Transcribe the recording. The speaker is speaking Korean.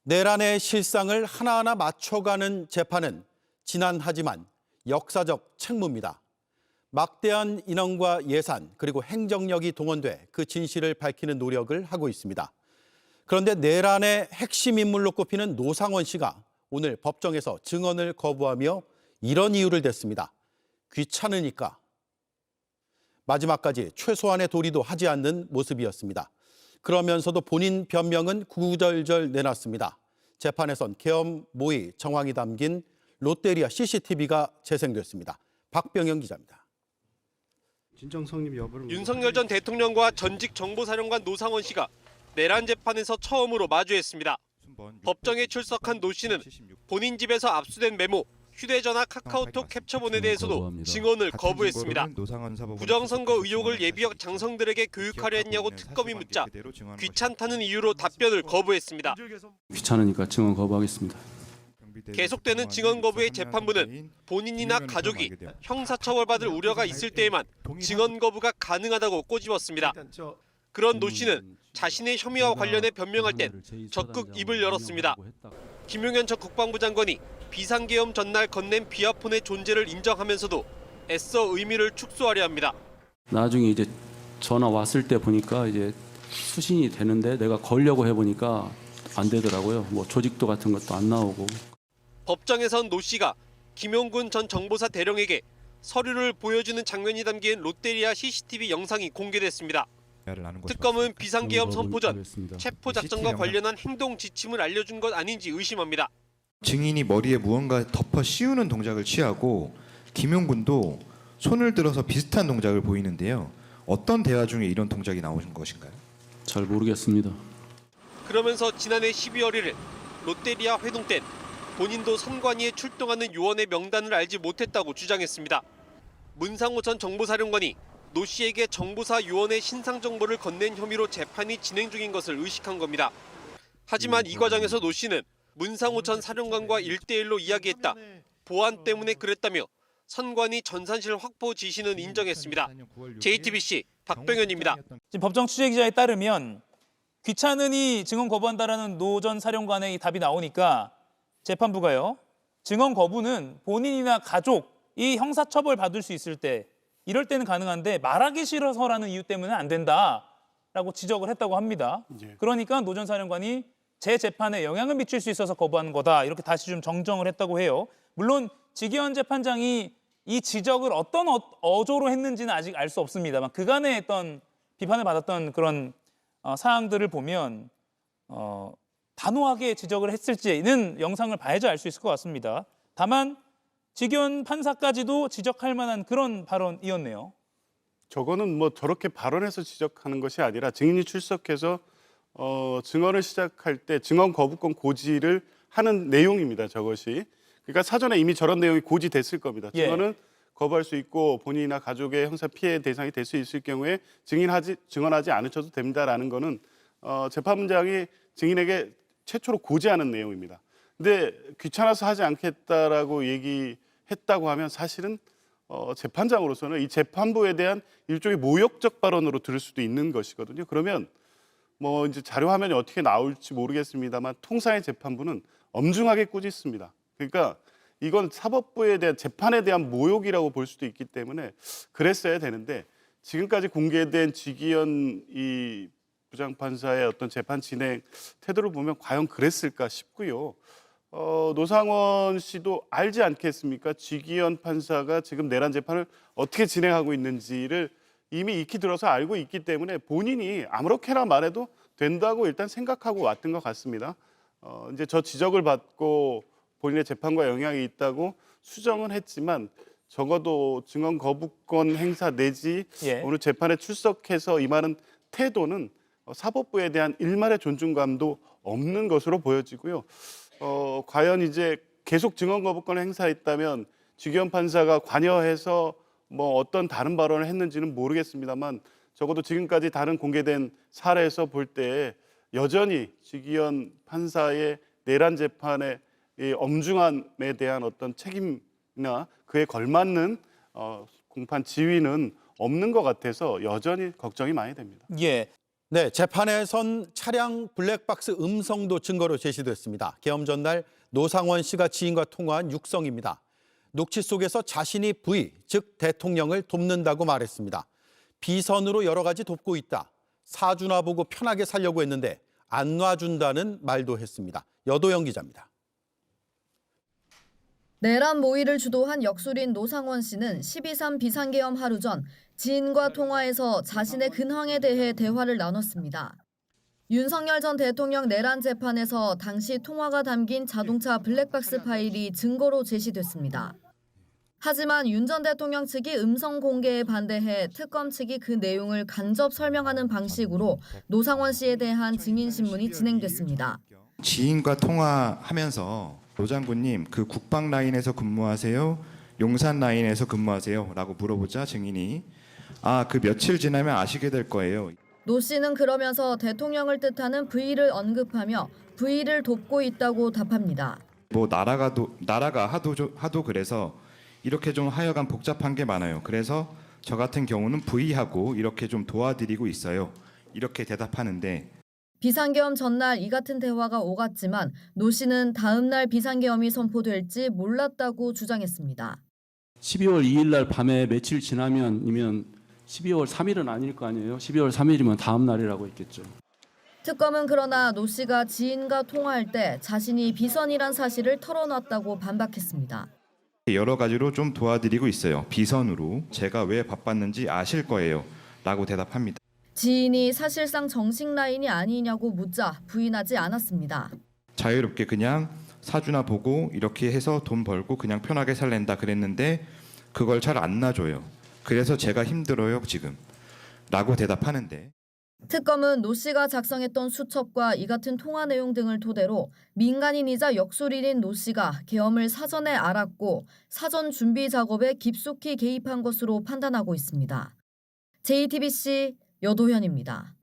내란의 실상을 하나하나 맞춰가는 재판은 지난하지만 역사적 책무입니다. 막대한 인원과 예산 그리고 행정력이 동원돼 그 진실을 밝히는 노력을 하고 있습니다. 그런데 내란의 핵심 인물로 꼽히는 노상원 씨가 오늘 법정에서 증언을 거부하며 이런 이유를 댔습니다. 귀찮으니까. 마지막까지 최소한의 도리도 하지 않는 모습이었습니다. 그러면서도 본인 변명은 구구절절 내놨습니다. 재판에선 계엄 모의 정황이 담긴 롯데리아 CCTV가 재생됐습니다. 박병영 기자입니다. 윤석열 전 대통령과 전직 정보사령관 노상원 씨가 내란 재판에서 처음으로 마주했습니다. 법정에 출석한 노 씨는 본인 집에서 압수된 메모, 휴대전화 카카오톡 캡처본에 대해서도 증언을 거부했습니다. 부정선거 의혹을 예비역 장성들에게 교육하려 했냐고 특검이 묻자 귀찮다는 이유로 답변을 거부했습니다. 귀찮으니까 증언 거부하겠습니다. 계속되는 증언 거부의 재판부는 본인이나 가족이 형사처벌받을 우려가 있을 때에만 증언 거부가 가능하다고 꼬집었습니다. 그런 노 씨는 자신의 혐의와 관련해 변명할 땐 적극 입을 열었습니다. 김용현 전 국방부 장관이 비상계엄 전날 건넨 비아폰의 존재를 인정하면서도 애써 의미를 축소하려 합니다. 나중에 이제 전화 왔을 때 보니까 이제 수신이 되는데 내가 걸려고 해보니까 안 되더라고요. 뭐 조직도 같은 것도 안 나오고. 법정에선 노 씨가 김용군 전 정보사 대령에게 서류를 보여주는 장면이 담긴 롯데리아 CCTV 영상이 공개됐습니다. 특검은 비상계엄 선포 전 체포작전과 관련한 행동 지침을 알려준 것 아닌지 의심합니다. 증인이 머리에 무언가 덮어 씌우는 동작을 취하고 김용군도 손을 들어서 비슷한 동작을 보이는데요. 어떤 대화 중에 이런 동작이 나오신 것인가요? 잘 모르겠습니다. 그러면서 지난해 12월 1일 롯데리아 회동 땐 본인도 선관위에 출동하는 요원의 명단을 알지 못했다고 주장했습니다. 문상호 전 정보사령관이 노 씨에게 정보사 요원의 신상 정보를 건넨 혐의로 재판이 진행 중인 것을 의식한 겁니다. 하지만 이 과정에서 노 씨는 문상호 전 사령관과 1대1로 이야기했다. 보안 때문에 그랬다며 선관위 전산실 확보 지시는 인정했습니다. JTBC 박병현입니다. 지금 법정 취재 기자에 따르면 귀찮으니 증언 거부한다라는 노 전 사령관의 이 답이 나오니까 재판부가요. 증언 거부는 본인이나 가족이 형사처벌 받을 수 있을 때 이럴 때는 가능한데 말하기 싫어서라는 이유 때문에 안 된다라고 지적을 했다고 합니다. 그러니까 노 전 사령관이 제 재판에 영향을 미칠 수 있어서 거부하는 거다. 이렇게 다시 좀 정정을 했다고 해요. 물론 지기현 재판장이 이 지적을 어떤 어조로 했는지는 아직 알 수 없습니다만 그간의 어떤 비판을 받았던 그런 사항들을 보면 단호하게 지적을 했을지는 영상을 봐야지 알 수 있을 것 같습니다. 다만 지기현 판사까지도 지적할 만한 그런 발언이었네요. 저거는 뭐 저렇게 발언해서 지적하는 것이 아니라 증인이 출석해서 증언을 시작할 때 증언 거부권 고지를 하는 내용입니다. 저것이. 그러니까 사전에 이미 저런 내용이 고지됐을 겁니다. 증언은 거부할 수 있고 본인이나 가족의 형사 피해 대상이 될 수 있을 경우에 증언하지 않으셔도 됩니다라는 거는 재판장이 증인에게 최초로 고지하는 내용입니다. 근데 귀찮아서 하지 않겠다라고 얘기했다고 하면 사실은 재판장으로서는 이 재판부에 대한 일종의 모욕적 발언으로 들을 수도 있는 것이거든요. 그러면 뭐 이제 자료 화면이 어떻게 나올지 모르겠습니다만 통상의 재판부는 엄중하게 꾸짖습니다. 그러니까 이건 사법부에 대한 재판에 대한 모욕이라고 볼 수도 있기 때문에 그랬어야 되는데 지금까지 공개된 지기현 이 부장판사의 어떤 재판 진행 태도를 보면 과연 그랬을까 싶고요. 노상원 씨도 알지 않겠습니까? 지기현 판사가 지금 내란 재판을 어떻게 진행하고 있는지를 이미 익히 들어서 알고 있기 때문에 본인이 아무렇게나 말해도 된다고 일단 생각하고 왔던 것 같습니다. 이제 저 지적을 받고 본인의 재판과 영향이 있다고 수정은 했지만 적어도 증언 거부권 행사 내지 오늘 재판에 출석해서 임하는 태도는 사법부에 대한 일말의 존중감도 없는 것으로 보여지고요. 과연 이제 계속 증언 거부권을 행사했다면 지기현 판사가 관여해서 뭐 어떤 다른 발언을 했는지는 모르겠습니다만 적어도 지금까지 다른 공개된 사례에서 볼 때 여전히 지기현 판사의 내란 재판의 이 엄중함에 대한 어떤 책임이나 그에 걸맞는 공판 지위는 없는 것 같아서 여전히 걱정이 많이 됩니다. 예. 네, 재판에선 차량 블랙박스 음성도 증거로 제시됐습니다. 계엄 전날 노상원 씨가 지인과 통화한 육성입니다. 녹취 속에서 자신이 부의, 즉 대통령을 돕는다고 말했습니다. 비선으로 여러 가지 돕고 있다. 사주나 보고 편하게 살려고 했는데 안 놔준다는 말도 했습니다. 여도영 기자입니다. 내란 모의를 주도한 역술인 노상원 씨는 12.3 비상계엄 하루 전 지인과 통화해서 자신의 근황에 대해 대화를 나눴습니다. 윤석열 전 대통령 내란 재판에서 당시 통화가 담긴 자동차 블랙박스 파일이 증거로 제시됐습니다. 하지만 윤 전 대통령 측이 음성 공개에 반대해 특검 측이 그 내용을 간접 설명하는 방식으로 노상원 씨에 대한 증인 신문이 진행됐습니다. 지인과 통화하면서 노 장군님 그 국방 라인에서 근무하세요? 용산 라인에서 근무하세요? 라고 물어보자 증인이 그 며칠 지나면 아시게 될 거예요. 노 씨는 그러면서 대통령을 뜻하는 V를 언급하며 V를 돕고 있다고 답합니다. 뭐 나라가 하도 그래서 이렇게 좀 하여간 복잡한 게 많아요. 그래서 저 같은 경우는 V하고 이렇게 좀 도와드리고 있어요. 이렇게 대답하는데 비상계엄 전날 이 같은 대화가 오갔지만 노 씨는 다음 날 비상계엄이 선포될지 몰랐다고 주장했습니다. 12월 2일 날 밤에 며칠 지나면이면 12월 3일은 아닐 거 아니에요. 12월 3일이면 다음 날이라고 했겠죠. 특검은 그러나 노 씨가 지인과 통화할 때 자신이 비선이란 사실을 털어놨다고 반박했습니다. 여러 가지로 좀 도와드리고 있어요. 비선으로 제가 왜 바빴는지 아실 거예요. 라고 대답합니다. 지인이 사실상 정식 라인이 아니냐고 묻자 부인하지 않았습니다. 자유롭게 그냥 사주나 보고 이렇게 해서 돈 벌고 그냥 편하게 살랜다 그랬는데 그걸 잘 안 놔줘요. 그래서 제가 힘들어요 지금. 라고 대답하는데 특검은 노 씨가 작성했던 수첩과 이 같은 통화 내용 등을 토대로 민간인이자 역술인인 노 씨가 계엄을 사전에 알았고 사전 준비 작업에 깊숙이 개입한 것으로 판단하고 있습니다. JTBC 여도현입니다.